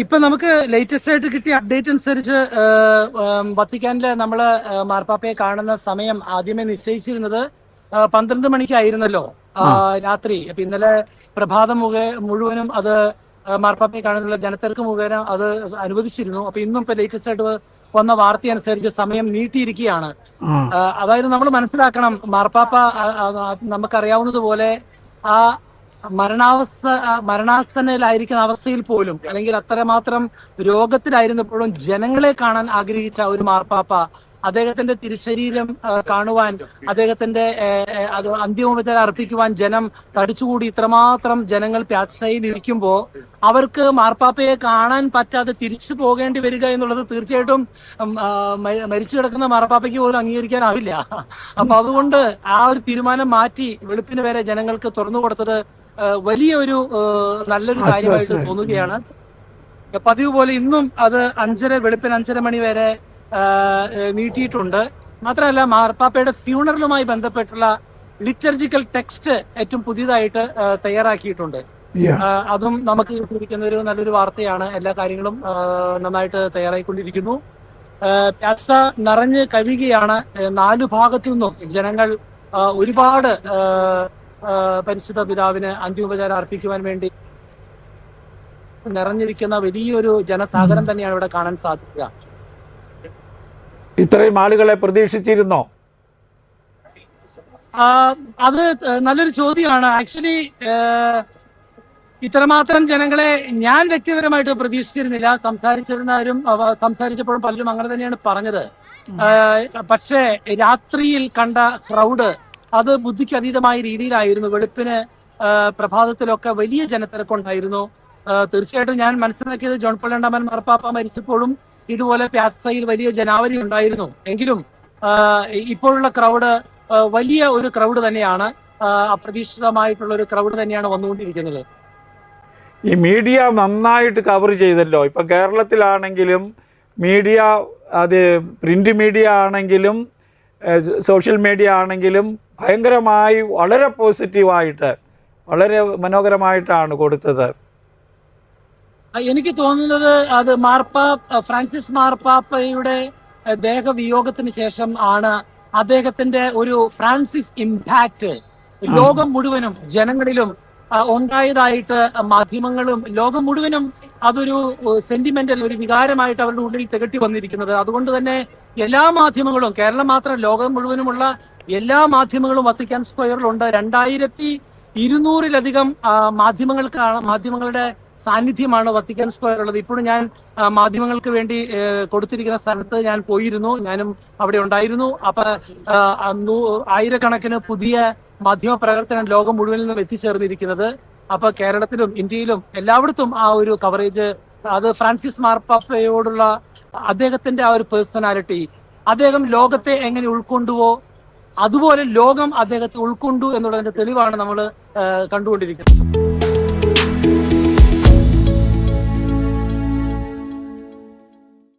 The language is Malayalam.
ഇപ്പൊ നമുക്ക് ലേറ്റസ്റ്റ് ആയിട്ട് കിട്ടിയ അപ്ഡേറ്റ് അനുസരിച്ച് വത്തിക്കാനില് നമ്മള് മാർപ്പാപ്പയെ കാണുന്ന സമയം ആദ്യമേ നിശ്ചയിച്ചിരുന്നത് 12 മണിക്കായിരുന്നല്ലോ രാത്രി. അപ്പൊ ഇന്നലെ പ്രഭാതം മുഴുവനും അത് മാർപ്പാപ്പയെ കാണാനുള്ള ജനത്തിരക്ക് മുഖേന അത് അനുവദിച്ചിരുന്നു. അപ്പൊ ഇന്നും ഇപ്പൊ ലേറ്റസ്റ്റ് ആയിട്ട് വന്ന വാർത്ത അനുസരിച്ച് സമയം നീട്ടിയിരിക്കുകയാണ്. അതായത് നമ്മൾ മനസ്സിലാക്കണം, മാർപ്പാപ്പ നമുക്കറിയാവുന്നതുപോലെ ആ മരണാസന്നയിലായിരിക്കുന്ന അവസ്ഥയിൽ പോലും, അല്ലെങ്കിൽ അത്രമാത്രം രോഗത്തിലായിരുന്നപ്പോഴും ജനങ്ങളെ കാണാൻ ആഗ്രഹിച്ച ഒരു മാർപ്പാപ്പ അദ്ദേഹത്തിന്റെ തിരുശരീരം കാണുവാൻ, അദ്ദേഹത്തിന്റെ അന്തിമോപചാരം അർപ്പിക്കുവാൻ ജനം തടിച്ചുകൂടി ഇത്രമാത്രം ജനങ്ങൾ പ്യാസയിൽ ഇരിക്കുമ്പോ അവർക്ക് മാർപ്പാപ്പയെ കാണാൻ പറ്റാതെ തിരിച്ചു പോകേണ്ടി വരിക എന്നുള്ളത് തീർച്ചയായിട്ടും മരിച്ചു കിടക്കുന്ന മാർപ്പാപ്പയ്ക്ക് പോലും അംഗീകരിക്കാനാവില്ല. അപ്പൊ അതുകൊണ്ട് ആ ഒരു തീരുമാനം മാറ്റി വെളുപ്പിന് വരെ ജനങ്ങൾക്ക് തുറന്നു കൊടുത്തത് വലിയൊരു നല്ലൊരു കാര്യമായിട്ട് തോന്നുകയാണ്. പതിവ് പോലെ ഇന്നും അത് വെളുപ്പിന് 5:30 മണി വരെ നീട്ടിയിട്ടുണ്ട്. മാത്രമല്ല, മാർപ്പാപ്പയുടെ ഫ്യൂണറലുമായി ബന്ധപ്പെട്ടുള്ള ലിറ്റർജിക്കൽ ടെക്സ്റ്റ് ഏറ്റവും പുതിയതായിട്ട് തയ്യാറാക്കിയിട്ടുണ്ട്. അതും നമുക്ക് കിട്ടിയിരിക്കുന്ന ഒരു നല്ലൊരു വാർത്തയാണ്. എല്ലാ കാര്യങ്ങളും നന്നായിട്ട് തയ്യാറായിക്കൊണ്ടിരിക്കുന്നു. പ്യാസ നിറഞ്ഞ് കവിയുകയാണ്. 4 ഭാഗത്തു നിന്നും ജനങ്ങൾ ഒരുപാട് പരിശുദ്ധ പിതാവിന് അന്തിമോപചാരം അർപ്പിക്കുവാൻ വേണ്ടി നിറഞ്ഞിരിക്കുന്ന വലിയൊരു ജനസാഗരം തന്നെയാണ് ഇവിടെ കാണാൻ സാധിക്കുക. ഇത്രയും ആളുകളെ പ്രതീക്ഷിച്ചിരുന്നോ? അത് നല്ലൊരു ചോദ്യമാണ്. ആക്ച്വലി ഇത്രമാത്രം ജനങ്ങളെ ഞാൻ വ്യക്തിപരമായിട്ട് പ്രതീക്ഷിച്ചിരുന്നില്ല. സംസാരിച്ചപ്പോഴും പലരും അങ്ങനെ തന്നെയാണ് പറഞ്ഞത്. പക്ഷേ രാത്രിയിൽ കണ്ട ക്രൗഡ് അത് ബുദ്ധിക്ക് അതീതമായ രീതിയിലായിരുന്നു. വെളുപ്പിന് പ്രഭാതത്തിലൊക്കെ വലിയ ജനത്തിരക്കുണ്ടായിരുന്നു. തീർച്ചയായിട്ടും ഞാൻ മനസ്സിലാക്കിയത് ജോൺ പോൾ രണ്ടാമൻ മാർപ്പാപ്പ മരിച്ചപ്പോഴും ഇതുപോലെ പ്യാസയിൽ വലിയ ജനാവലി ഉണ്ടായിരുന്നു. എങ്കിലും ഇപ്പോഴുള്ള ക്രൗഡ് വലിയ ഒരു ക്രൗഡ് തന്നെയാണ്. അപ്രതീക്ഷിതമായിട്ടുള്ള ഒരു ക്രൗഡ് തന്നെയാണ് വന്നുകൊണ്ടിരിക്കുന്നത്. ഈ മീഡിയ നന്നായിട്ട് കവർ ചെയ്തല്ലോ. ഇപ്പൊ കേരളത്തിലാണെങ്കിലും മീഡിയ, അത് പ്രിന്റ് മീഡിയ ആണെങ്കിലും സോഷ്യൽ മീഡിയ ആണെങ്കിലും ഭയങ്കരമായി വളരെ പോസിറ്റീവായിട്ട് വളരെ മനോഹരമായിട്ടാണ് കൊടുത്തത്. എനിക്ക് തോന്നുന്നത് അത് ഫ്രാൻസിസ് മാർപ്പാപ്പയുടെ ദേഹവിയോഗത്തിന് ശേഷം ആണ് അദ്ദേഹത്തിന്റെ ഒരു ഫ്രാൻസിസ് ഇമ്പാക്ട് ലോകം മുഴുവനും ജനങ്ങളിലും ഉണ്ടായതായിട്ട് മാധ്യമങ്ങളും ലോകം മുഴുവനും അതൊരു സെന്റിമെന്റൽ ഒരു വികാരമായിട്ട് അവരുടെ ഉള്ളിൽ തികട്ടി വന്നിരിക്കുന്നത്. അതുകൊണ്ട് തന്നെ എല്ലാ മാധ്യമങ്ങളും, കേരളം മാത്രം ലോകം മുഴുവനുമുള്ള എല്ലാ മാധ്യമങ്ങളും വത്തിക്കാൻ സ്ക്വയറിലുണ്ട്. 2200-ലധികം മാധ്യമങ്ങളുടെ സാന്നിധ്യമാണ് വത്തിക്കാൻ സ്ക്വയർ ഉള്ളത്. ഇപ്പോഴും ഞാൻ മാധ്യമങ്ങൾക്ക് വേണ്ടി കൊടുത്തിരിക്കുന്ന സ്ഥലത്ത് ഞാൻ പോയിരുന്നു. ഞാനും അവിടെ ഉണ്ടായിരുന്നു. അപ്പൊ ആയിരക്കണക്കിന് പുതിയ മാധ്യമ പ്രവർത്തനം ലോകം മുഴുവനിൽ നിന്നും എത്തിച്ചേർന്നിരിക്കുന്നത്. അപ്പൊ കേരളത്തിലും ഇന്ത്യയിലും എല്ലായിടത്തും ആ ഒരു കവറേജ്, അത് ഫ്രാൻസിസ് മാർപ്പാപ്പയോടുള്ള അദ്ദേഹത്തിന്റെ ആ ഒരു പേഴ്സണാലിറ്റി, അദ്ദേഹം ലോകത്തെ എങ്ങനെ ഉൾക്കൊണ്ടുവോ അതുപോലെ ലോകം അദ്ദേഹത്തെ ഉൾക്കൊണ്ടു എന്നുള്ളതിന്റെ തെളിവാണ് നമ്മൾ കണ്ടുകൊണ്ടിരിക്കുന്നത്.